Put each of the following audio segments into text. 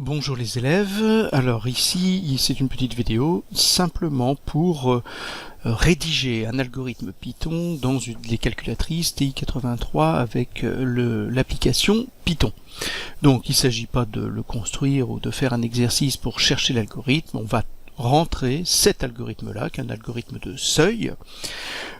Bonjour les élèves, alors ici c'est une petite vidéo simplement pour rédiger un algorithme Python dans les calculatrices TI-83 avec l'application Python. Donc il ne s'agit pas de le construire ou de faire un exercice pour chercher l'algorithme, on va rentrer cet algorithme-là, qui est un algorithme de seuil.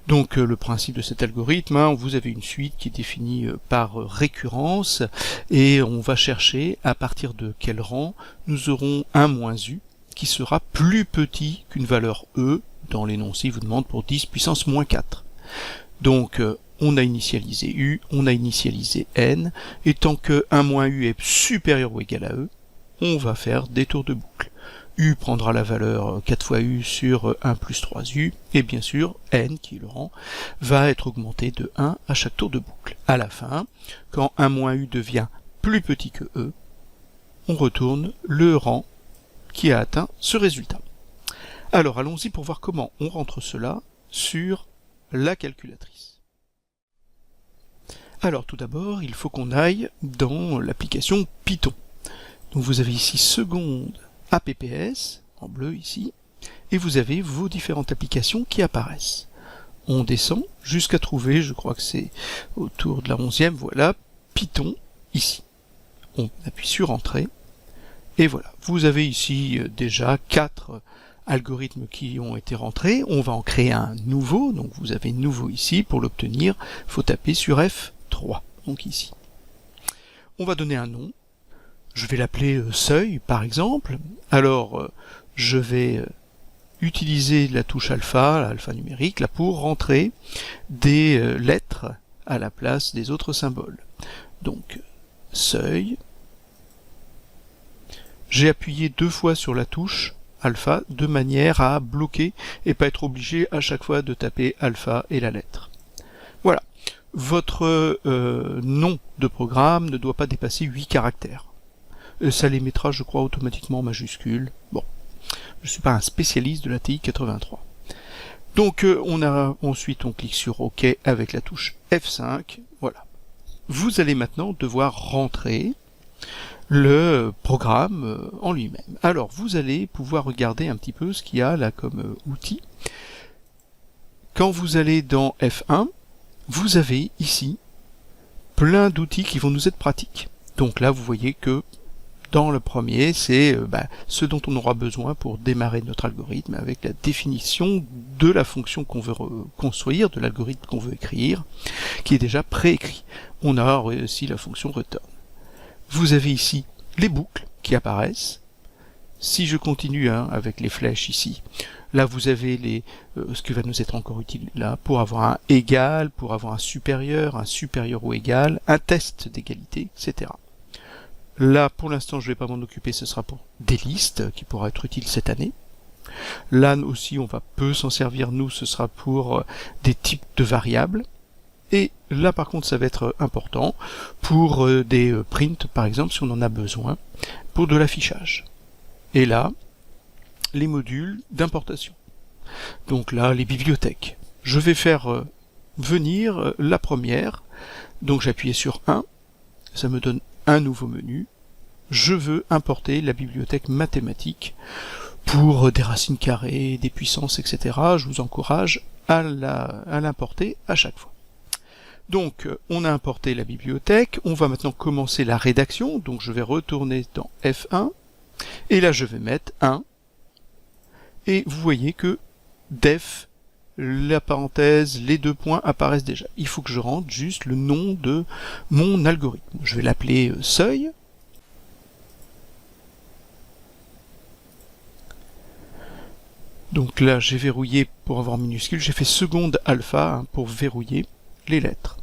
Donc le principe de cet algorithme, vous avez une suite qui est définie par récurrence, et on va chercher à partir de quel rang nous aurons un moins u, qui sera plus petit qu'une valeur e, dans l'énoncé il vous demande pour 10 puissance moins 4. Donc on a initialisé u, on a initialisé n, et tant que 1 moins u est supérieur ou égal à e, on va faire des tours de boucle. U prendra la valeur 4 fois U sur 1 plus 3U, et bien sûr, N, qui est le rang, va être augmenté de 1 à chaque tour de boucle. À la fin, quand 1 moins U devient plus petit que E, on retourne le rang qui a atteint ce résultat. Alors, allons-y pour voir comment on rentre cela sur la calculatrice. Alors, tout d'abord, il faut qu'on aille dans l'application Python. Donc, vous avez ici seconde APPS, en bleu ici, et vous avez vos différentes applications qui apparaissent. On descend jusqu'à trouver, je crois que c'est autour de la 11e, voilà, Python, ici. On appuie sur Entrée, et voilà. Vous avez ici déjà 4 algorithmes qui ont été rentrés. On va en créer un nouveau, donc vous avez nouveau ici. Pour l'obtenir, il faut taper sur F3, donc ici. On va donner un nom. Je vais l'appeler seuil, par exemple. Alors, je vais utiliser la touche alpha, l'alpha numérique, là, pour rentrer des lettres à la place des autres symboles. Donc, seuil. J'ai appuyé 2 fois sur la touche alpha, de manière à bloquer et pas être obligé à chaque fois de taper alpha et la lettre. Voilà. Votre nom de programme ne doit pas dépasser 8 caractères. Ça les mettra, je crois, automatiquement en majuscule. Bon, je ne suis pas un spécialiste de la TI-83. Donc ensuite on clique sur OK avec la touche F5. Voilà. Vous allez maintenant devoir rentrer le programme en lui-même. Alors vous allez pouvoir regarder un petit peu ce qu'il y a là comme outil. Quand vous allez dans F1, vous avez ici plein d'outils qui vont nous être pratiques. Donc là vous voyez que dans le premier, c'est ce dont on aura besoin pour démarrer notre algorithme avec la définition de la fonction qu'on veut construire, de l'algorithme qu'on veut écrire, qui est déjà préécrit. On a aussi la fonction return. Vous avez ici les boucles qui apparaissent. Si je continue avec les flèches ici, là vous avez ce qui va nous être encore utile là, pour avoir un égal, pour avoir un supérieur ou égal, un test d'égalité, etc. Là, pour l'instant, je ne vais pas m'en occuper, ce sera pour des listes, qui pourra être utile cette année. Là aussi, on va peu s'en servir, nous, ce sera pour des types de variables. Et là, par contre, ça va être important pour des prints, par exemple, si on en a besoin, pour de l'affichage. Et là, les modules d'importation. Donc là, les bibliothèques. Je vais faire venir la première. Donc j'appuie sur 1, ça me donne un nouveau menu. Je veux importer la bibliothèque mathématique pour des racines carrées, des puissances, etc. Je vous encourage à l'importer à chaque fois. Donc, on a importé la bibliothèque. On va maintenant commencer la rédaction. Donc, je vais retourner dans F1. Et là, je vais mettre 1. Et vous voyez que def, la parenthèse, les 2 points apparaissent déjà. Il faut que je rentre juste le nom de mon algorithme. Je vais l'appeler seuil. Donc là, j'ai verrouillé pour avoir minuscule. J'ai fait seconde alpha pour verrouiller les lettres.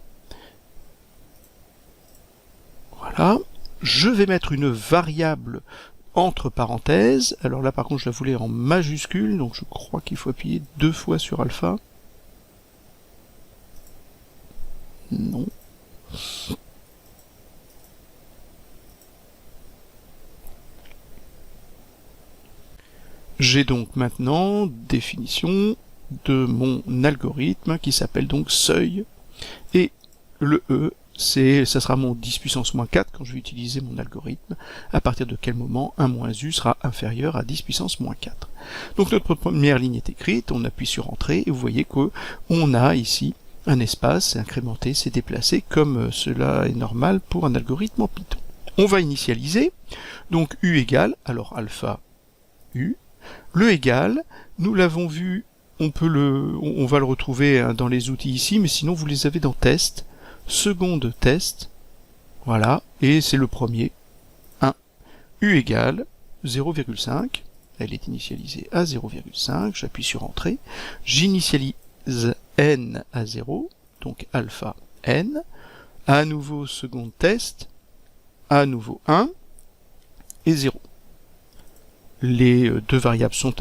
Voilà. Je vais mettre une variable entre parenthèses. Alors là, par contre, je la voulais en majuscule, donc je crois qu'il faut appuyer 2 fois sur alpha. Non. J'ai donc maintenant définition de mon algorithme qui s'appelle donc seuil, et le E ça sera mon 10 puissance moins 4 quand je vais utiliser mon algorithme, à partir de quel moment 1 moins u sera inférieur à 10 puissance moins 4. Donc notre première ligne est écrite, on appuie sur Entrée, et vous voyez qu'on a ici un espace, c'est incrémenté, c'est déplacé, comme cela est normal pour un algorithme en Python. On va initialiser, donc u égale, alors alpha u, le égal, nous l'avons vu, on va le retrouver dans les outils ici, mais sinon vous les avez dans test, seconde test, voilà, et c'est le premier, 1, u égale 0,5, elle est initialisée à 0,5, j'appuie sur Entrée, j'initialise n à 0, donc alpha n, à nouveau seconde test, à nouveau 1 et 0. Les deux variables sont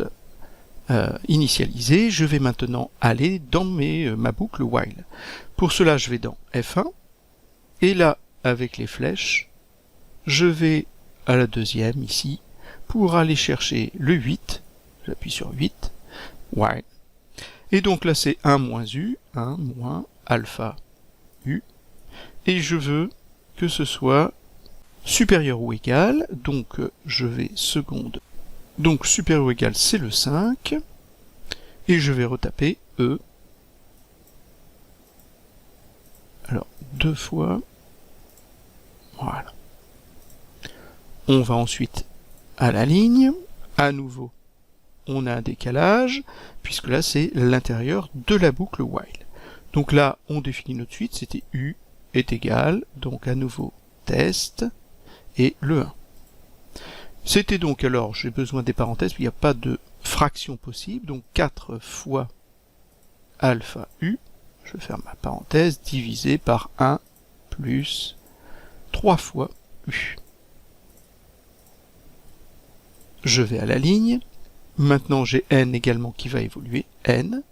initialisées, je vais maintenant aller dans ma boucle while. Pour cela, je vais dans F1, et là, avec les flèches, je vais à la deuxième, ici, pour aller chercher le 8, j'appuie sur 8, while. Et donc là, c'est 1 moins u, 1 moins alpha u, et je veux que ce soit supérieur ou égal, donc je vais seconde. Donc supérieur ou égal, c'est le 5, et je vais retaper E. Alors, 2 fois, voilà. On va ensuite à la ligne, à nouveau, on a un décalage, puisque là c'est l'intérieur de la boucle while. Donc là, on définit notre suite, c'était U est égal, donc à nouveau test, et le 1. C'était donc, alors, j'ai besoin des parenthèses, il n'y a pas de fraction possible, donc 4 fois alpha u, je vais faire ma parenthèse, divisé par 1 plus 3 fois u. Je vais à la ligne, maintenant j'ai n également qui va évoluer, n,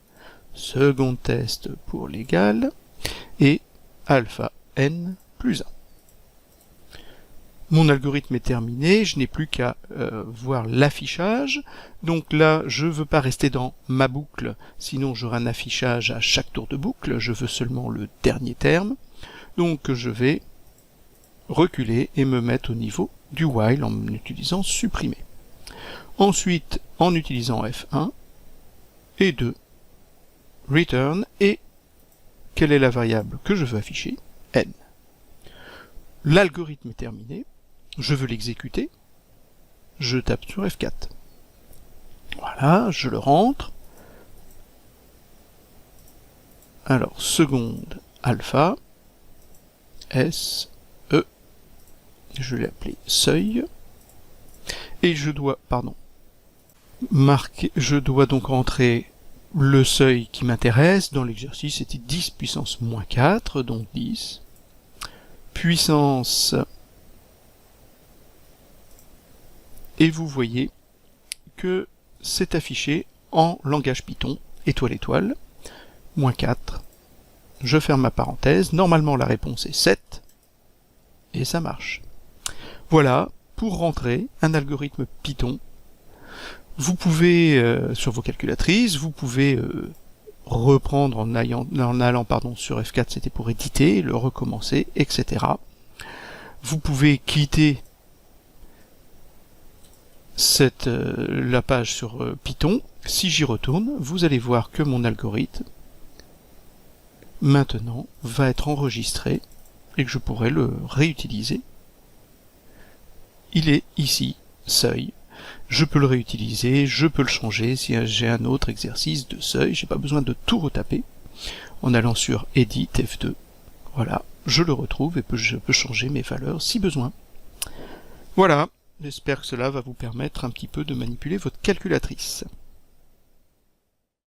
second test pour l'égal, et alpha n plus 1. Mon algorithme est terminé, je n'ai plus qu'à voir l'affichage. Donc là, je ne veux pas rester dans ma boucle, sinon j'aurai un affichage à chaque tour de boucle, je veux seulement le dernier terme. Donc je vais reculer et me mettre au niveau du while en utilisant supprimer. Ensuite, en utilisant F1 et 2, return, et quelle est la variable que je veux afficher? N. L'algorithme est terminé. Je veux l'exécuter, je tape sur F4. Voilà, je le rentre. Alors, seconde alpha, S, E, je l'ai appelé seuil, et je dois donc rentrer le seuil qui m'intéresse. Dans l'exercice, c'était 10 puissance moins 4, donc 10, puissance. Et vous voyez que c'est affiché en langage Python, étoile étoile, moins 4. Je ferme ma parenthèse, normalement la réponse est 7, et ça marche. Voilà, pour rentrer un algorithme Python, vous pouvez, sur vos calculatrices, vous pouvez reprendre en allant sur F4, c'était pour éditer, le recommencer, etc. Vous pouvez quitter la page sur Python. Si j'y retourne, vous allez voir que mon algorithme maintenant va être enregistré et que je pourrai le réutiliser. Il est ici, seuil. Je peux le réutiliser, je peux le changer si j'ai un autre exercice de seuil, j'ai pas besoin de tout retaper. En allant sur Edit F2, voilà, je le retrouve et je peux changer mes valeurs si besoin. Voilà. J'espère que cela va vous permettre un petit peu de manipuler votre calculatrice.